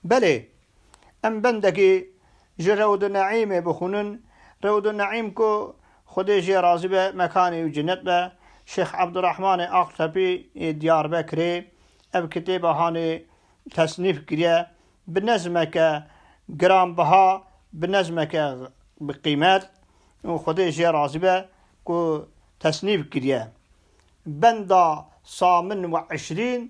بله ام بندکی جه رود نعیم بخونن رود نعیم که خودش راضی به مکانی و جنت به شیخ عبدالرحمن آقتبی دیار بکری اب کتاب هانی تصنیف کریه بنظمک گرام بها بنظمک بقیمت و خودش راضی به که تصنیف کریه بندا 27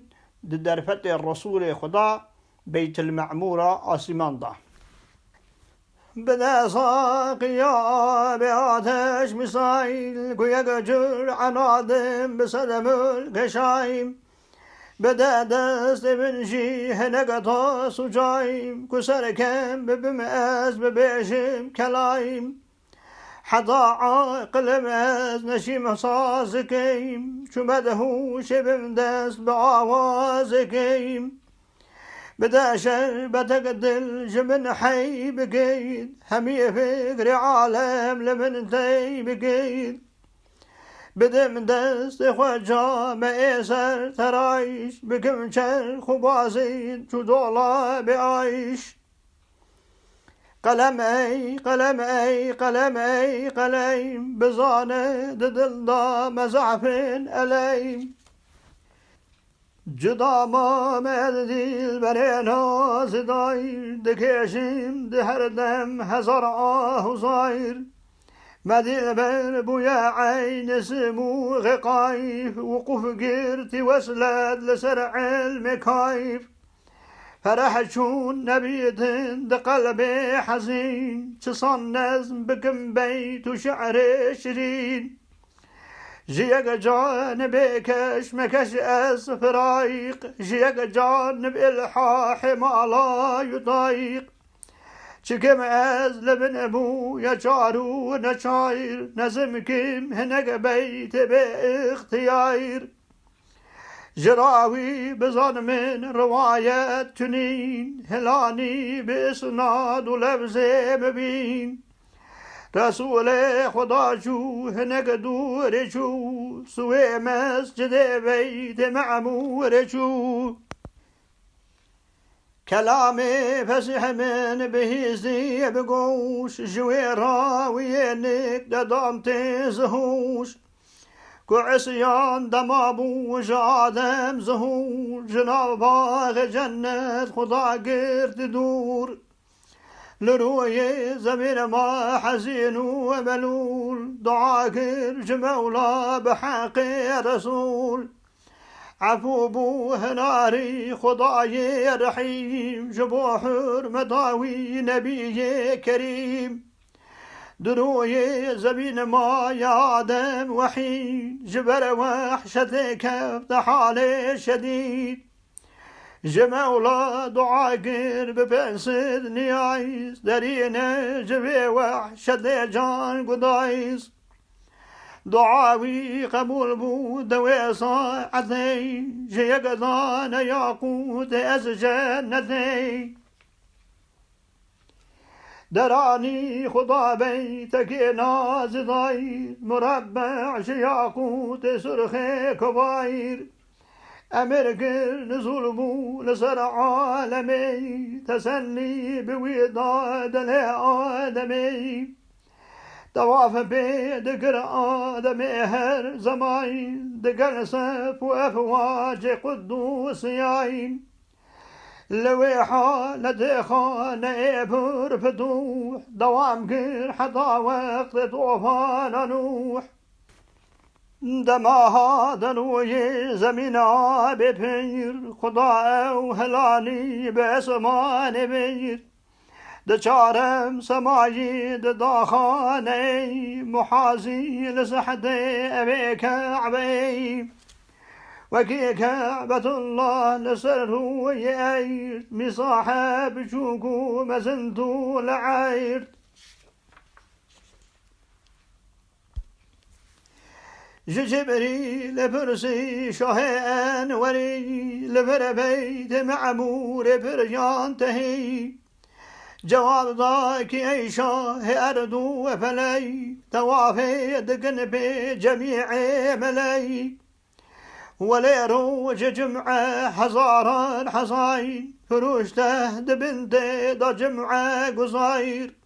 در فتح رسول خدا بیت المعمورة آسمان ده بدا ساقيا بآتش مسائل كويا جر عنادم بسدم القشايم بدا دست بنجي هنقطا سجايم كسركم ببمأز ببيشم كلايم حضا عاقل ماز نشيم صازكيم شو مدهو شبم دست بآوازكيم بدا شربتك الدل جمن حي بقيد همية فكر عالم لمن تي بقيد بدا من دست خواجا ما ايسر ترايش بكم شر خبازين شو دولا بعيش قلم اي قلم اي قلم اي قليم بزانه ددل دا مزعفين أليم جدا ما مددیل برای ناز دایر دکشیم ده هر دم هزار آه زایر مدیل بر بویا عین سموغ قایف وقوف گرتی وصلت لسر علم کایف فرح چون نبیتن ده قلب حزین چسان نظم بکم بیت و شعر شرین جيك جانب كش مكش أس فرايق جيك جانب الحاح ما لا يطايق شكم أز لبن أبو يا جارو نشاير نزمكم هناك بيت باختيار جراوي بزان من رواية تنين هلاني بإسناد ولبز مبين رسول خدا جو هنگ دور جو سوی مسجد بیت معمور جو کلام فسح من بهیزی بگوش جوی راوی نک دادم تزهوش که عصیان دمابوش آدم زهور جناب باغ جنت خدا گرد دور لروي زمير ما حزين وملول دعاكر جمولا بحق رسول عفو بوه ناري خداي رحيم جبو حرمتاوي نبي كريم دروي زمين ما يا آدم وحيد جبر وحشتك بتحال شديد جمولا دعاكر ببنسد نيايس درينا جبي وحشد جان قدايس دعاوي قبول بود دوي صاعتي جيك دان ياقوت از جنتي دراني خدا بيتك نازداير مربع ياقوت سرخ كباير أمريكا نزول بو لسر عالمي تسني بوداد لآدمي طواف بيدقر آدمي هر زماين دقر سف وأفواج قدوس ياين لوي حالة خانة بر فتوح دوام كر حتى وقت طوفان نوح دماها دنوی زمین آب پیر خدا او هلانی به اسمان بیر دچارم سمایی داخانه محازی لسحده ابی کعبه وكي كعبة الله نسره يأير مصاحب شوكو مزنتو لعاير جبريل برسي شاه أنوري لبر بيت معمور برجان تهي جواب ذاك أي شاه أردو وفلي توافي دقن بجميع ملي وليرو جمعة هزارا حصاين فروشته دبنته دا جمعة قصاير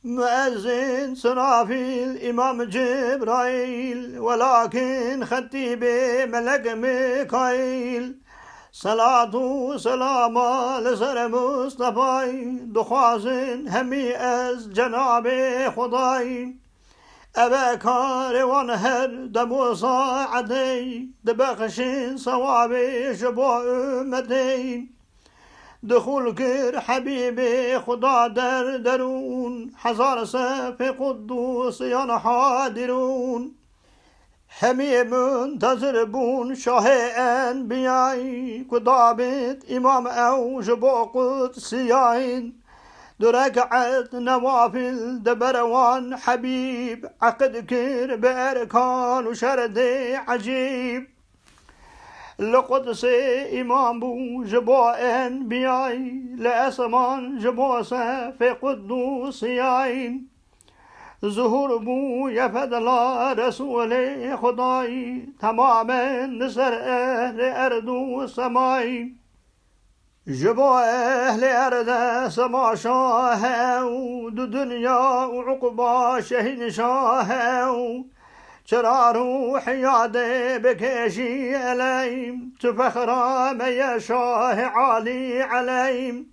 مؤذن سرافيل إمام جبرائيل ولكن خطيبي ملك ميكائيل صلاة وسلام لسر مصطفى دخوازن همي از جناب خداي أبا كاروان هر دموصا عدي دبخشين صوابي شبو أمتي دخول كر حبيبي خدا در درون حزار سف قدوس يان حاضرون همي منتظر بون شاه انبياء كدابت امام او جبو قدسيين دركعت نوافل دبروان حبيب عقد كر بأركان وشرد عجيب لقدس إمام بو جبو أنبياء لأسمان جبو سف قدوس ياين ظهور بو يفدلا رسول خداي تماما نسر أهل أرض وسماي جبو أهل أرض سما شاه دو دنيا وعقبا شهين شاه چرا روح یاده بکشی علیم تو فخرام یا شاه عالی علیم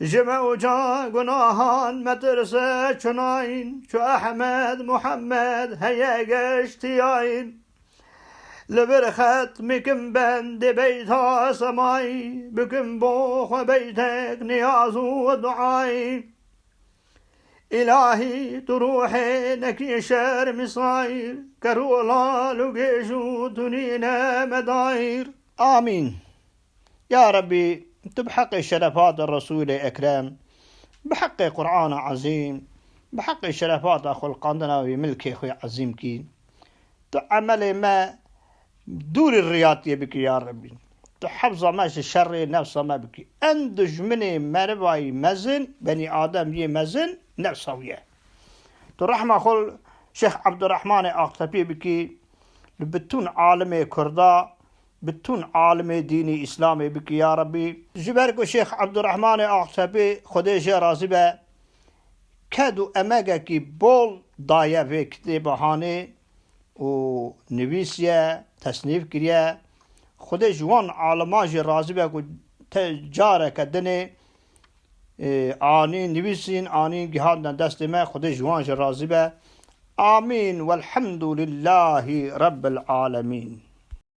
جمع جا گناهان مترسه چناین چو احمد محمد هیا گشتیاین لبرخت میکم بند بیتا سمای بکم بوخ بیتک نیاز و دعای إلهي تروحي نكي شر مصاير كرولا لقيشو تنينا مداير آمين يا ربي بحق شرفات الرسول الأكرم بحق قرآن عظيم بحق شرفات أخو القندنا وملكي أخوي عظيم كي تعمل ما دور الرياض يبكي يا ربي تحفظ ماشي الشر نفسه ما بكي اندج مني مربعي مزن بني آدم يمزن نفسه وياه ترحمة خل شيخ عبد الرحمن أقتبي بكي بتون عالم كردا بتون عالم ديني إسلامي بكي يا ربي جبرك شيخ عبد الرحمن أقتبي خديش رازبه كادو أماغاكي بول دايا في كتابهاني و نويسيا تصنيف كريا خود جوان عالماج رازبه کو تجاره کدنه آنی نویسین آنی جهاد دست ما خود جوان رازبه آمین والحمد لله رب العالمين.